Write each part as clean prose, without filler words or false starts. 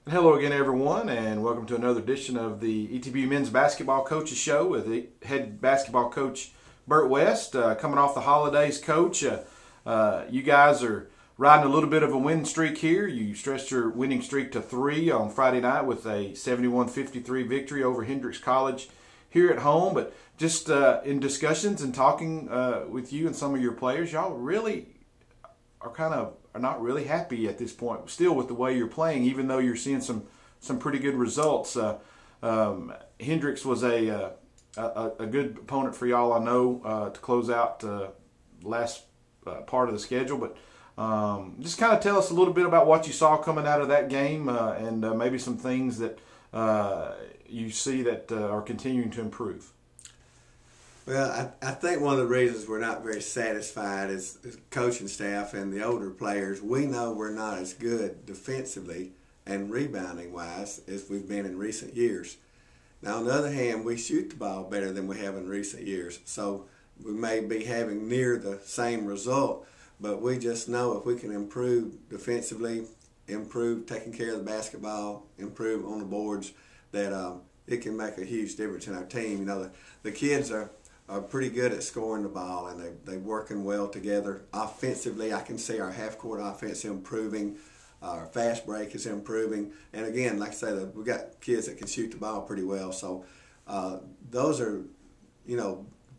And hello again, everyone, and welcome to another edition of the ETBU Men's Basketball Coaches Show with the head basketball coach Bert West. Coming off the holidays, Coach, you guys are riding a little bit of a winning streak here. You stretched your winning streak to 3 on Friday night with a 71-53 victory over Hendrix College here at home. But just in discussions and talking with you and some of your players, y'all really are not really happy at this point still with the way you're playing, even though you're seeing some pretty good results. Hendrix was a good opponent for y'all, I know, to close out last part of the schedule. But just kind of tell us a little bit about what you saw coming out of that game and maybe some things that you see that are continuing to improve. Well, I think one of the reasons we're not very satisfied is coaching staff and the older players. We know we're not as good defensively and rebounding-wise as we've been in recent years. Now, on the other hand, we shoot the ball better than we have in recent years. So we may be having near the same result, but we just know if we can improve defensively, improve taking care of the basketball, improve on the boards, that it can make a huge difference in our team. You know, the kids are pretty good at scoring the ball, and they're working well together. Offensively, I can see our half-court offense improving. Our fast break is improving. And again, like I say, we've got kids that can shoot the ball pretty well. So those are,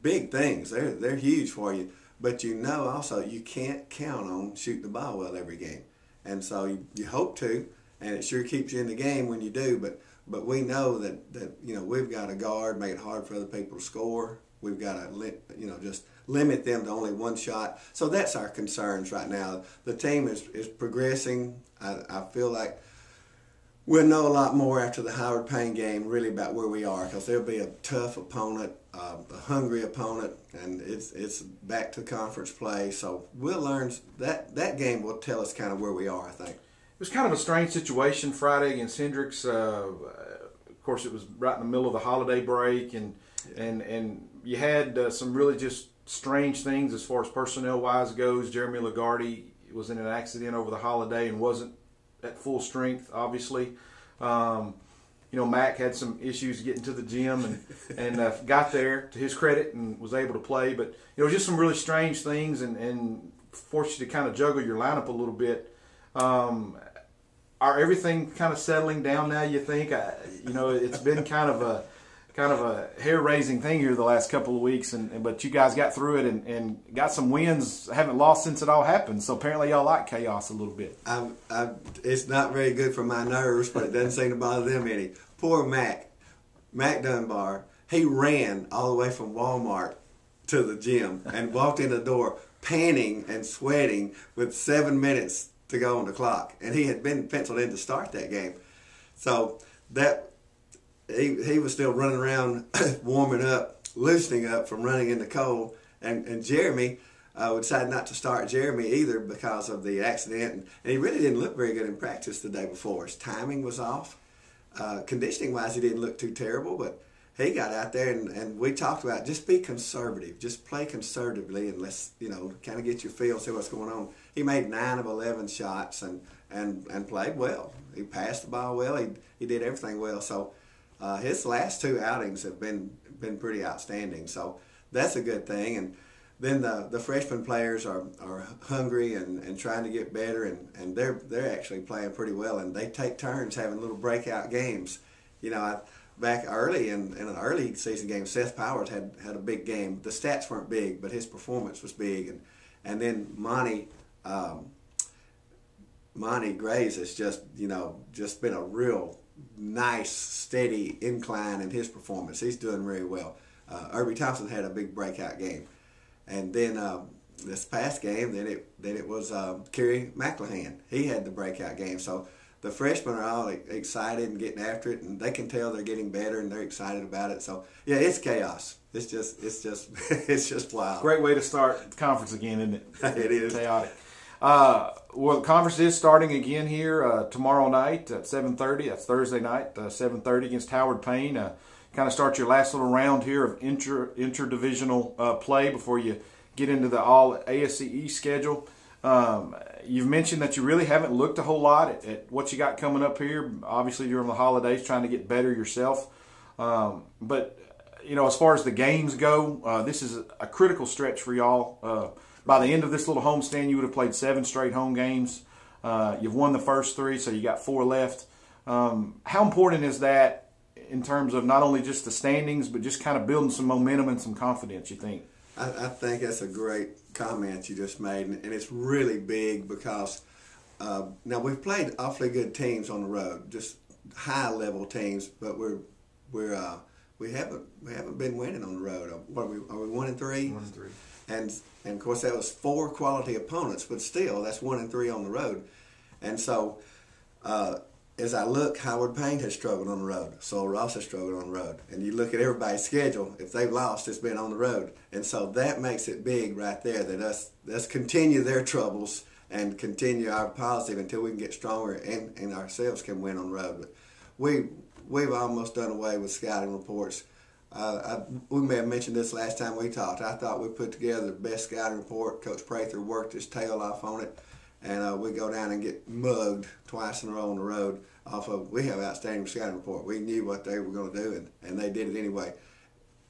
big things. They're huge for you. But also you can't count on shooting the ball well every game. And so you hope to, and it sure keeps you in the game when you do. But we know that we've got to guard, make it hard for other people to score. We've got to, just limit them to only one shot. So that's our concerns right now. The team is progressing. I feel like we'll know a lot more after the Howard-Payne game really about where we are, because there'll be a tough opponent, a hungry opponent, and it's back to conference play. So we'll learn. That game will tell us kind of where we are, I think. It was kind of a strange situation Friday against Hendrix. Of course, it was right in the middle of the holiday break, and you had some really just strange things as far as personnel-wise goes. Jeremy Lagarde was in an accident over the holiday and wasn't at full strength, obviously. Mac had some issues getting to the gym and got there, to his credit, and was able to play. But, just some really strange things and forced you to kind of juggle your lineup a little bit. Are everything kind of settling down now, you think? It's been kind of a hair-raising thing here the last couple of weeks, but you guys got through it and got some wins. Haven't lost since it all happened, so apparently y'all like chaos a little bit. It's not very good for my nerves, but it doesn't seem to bother them any. Poor Mac Dunbar, he ran all the way from Walmart to the gym and walked in the door panting and sweating with 7 minutes to go on the clock, and he had been penciled in to start that game. So he was still running around warming up, loosening up from running in the cold. And Jeremy, we decided not to start Jeremy either because of the accident. And he really didn't look very good in practice the day before. His timing was off. Conditioning-wise, he didn't look too terrible, but he got out there and we talked about just be conservative. Just play conservatively and let's, kind of get your feel, see what's going on. He made 9 of 11 shots and played well. He passed the ball well. He did everything well. So his last 2 outings have been pretty outstanding, so that's a good thing. And then the freshman players are hungry and trying to get better, and they're actually playing pretty well, and they take turns having little breakout games. Back early in an early season game, Seth Powers had a big game. The stats weren't big, but his performance was big, and then Monty Grays has just been a real nice, steady incline in his performance. He's doing very well. Irby Thompson had a big breakout game, and then this past game, then it was Kerry McElhan. He had the breakout game. So the freshmen are all excited and getting after it, and they can tell they're getting better and they're excited about it. So yeah, it's chaos. It's just wild. Great way to start conference again, isn't it? It is chaotic. Well, the conference is starting again here tomorrow night at 7:30. That's Thursday night, 7:30 against Howard-Payne. Kind of start your last little round here of interdivisional play before you get into the all ASCE schedule. You've mentioned that you really haven't looked a whole lot at what you got coming up here. Obviously, during the holidays, trying to get better yourself. But as far as the games go, this is a critical stretch for y'all. By the end of this little homestand, you would have played 7 straight home games. You've won the first 3, so you got 4 left. How important is that in terms of not only just the standings, but just kind of building some momentum and some confidence, you think? I think that's a great comment you just made, and it's really big because now we've played awfully good teams on the road, just high-level teams, but we haven't been winning on the road. What are we 1-3? 1-3. And of course that was 4 quality opponents, but still that's 1-3 on the road. And so as I look, Howard Payne has struggled on the road. Sol Ross has struggled on the road. And you look at everybody's schedule, if they've lost, it's been on the road. And so that makes it big right there, that us continue their troubles and continue our positive until we can get stronger and ourselves can win on the road. But we've almost done away with scouting reports. We may have mentioned this last time we talked. I thought we put together the best scouting report. Coach Prather worked his tail off on it. And we go down and get mugged twice in a row on the road. We have outstanding scouting report. We knew what they were going to do, and they did it anyway.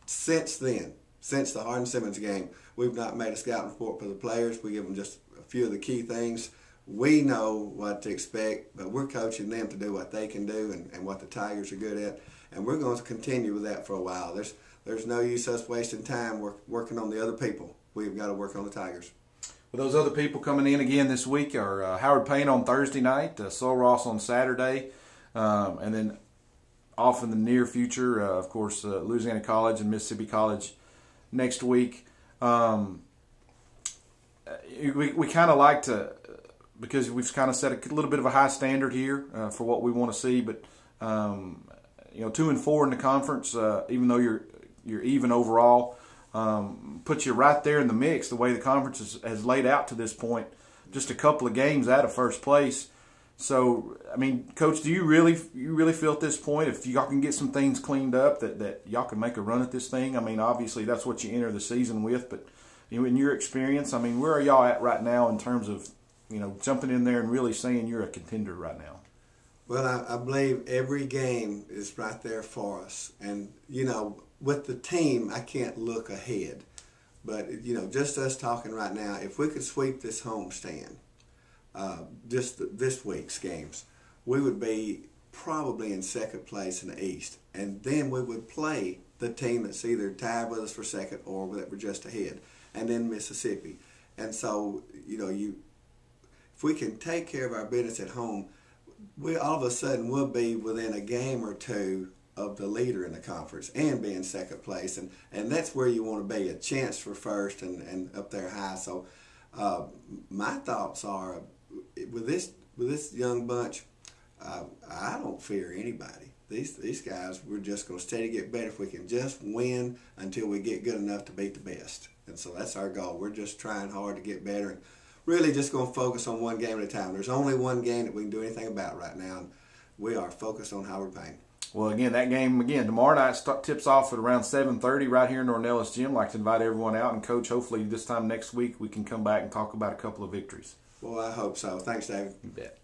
Since then, since the Hardin-Simmons game, we've not made a scouting report for the players. We give them just a few of the key things. We know what to expect, but we're coaching them to do what they can do and what the Tigers are good at. And we're going to continue with that for a while. There's no use us wasting time working on the other people. We've got to work on the Tigers. Well, those other people coming in again this week are Howard Payne on Thursday night, Sol Ross on Saturday, and then off in the near future, of course, Louisiana College and Mississippi College next week. We kind of like to, because we've kind of set a little bit of a high standard here for what we want to see, but 2-4 in the conference, even though you're even overall. Puts you right there in the mix the way the conference has laid out to this point, just a couple of games out of first place. So, I mean, Coach, do you really feel at this point, if y'all can get some things cleaned up, that y'all can make a run at this thing? I mean, obviously that's what you enter the season with, but in your experience, I mean, where are y'all at right now in terms of jumping in there and really saying you're a contender right now? Well, I believe every game is right there for us, and with the team, I can't look ahead. But, just us talking right now, if we could sweep this homestand, just this week's games, we would be probably in second place in the East. And then we would play the team that's either tied with us for second or that we're just ahead, and then Mississippi. And so, if we can take care of our business at home, we all of a sudden will be within a game or two of the leader in the conference and be in second place, and that's where you want to be, a chance for first and up there high. So my thoughts are, with this young bunch, I don't fear anybody. These guys, we're just going to steady get better. If we can just win until we get good enough to beat the best, and so that's our goal. We're just trying hard to get better, and really just going to focus on one game at a time. There's only one game that we can do anything about right now, and we are focused on Howard Payne. Well, again, that game, tomorrow night tips off at around 7:30 right here in Ornelas Gym. I'd like to invite everyone out. And, Coach, hopefully this time next week we can come back and talk about a couple of victories. Well, I hope so. Thanks, David. You bet.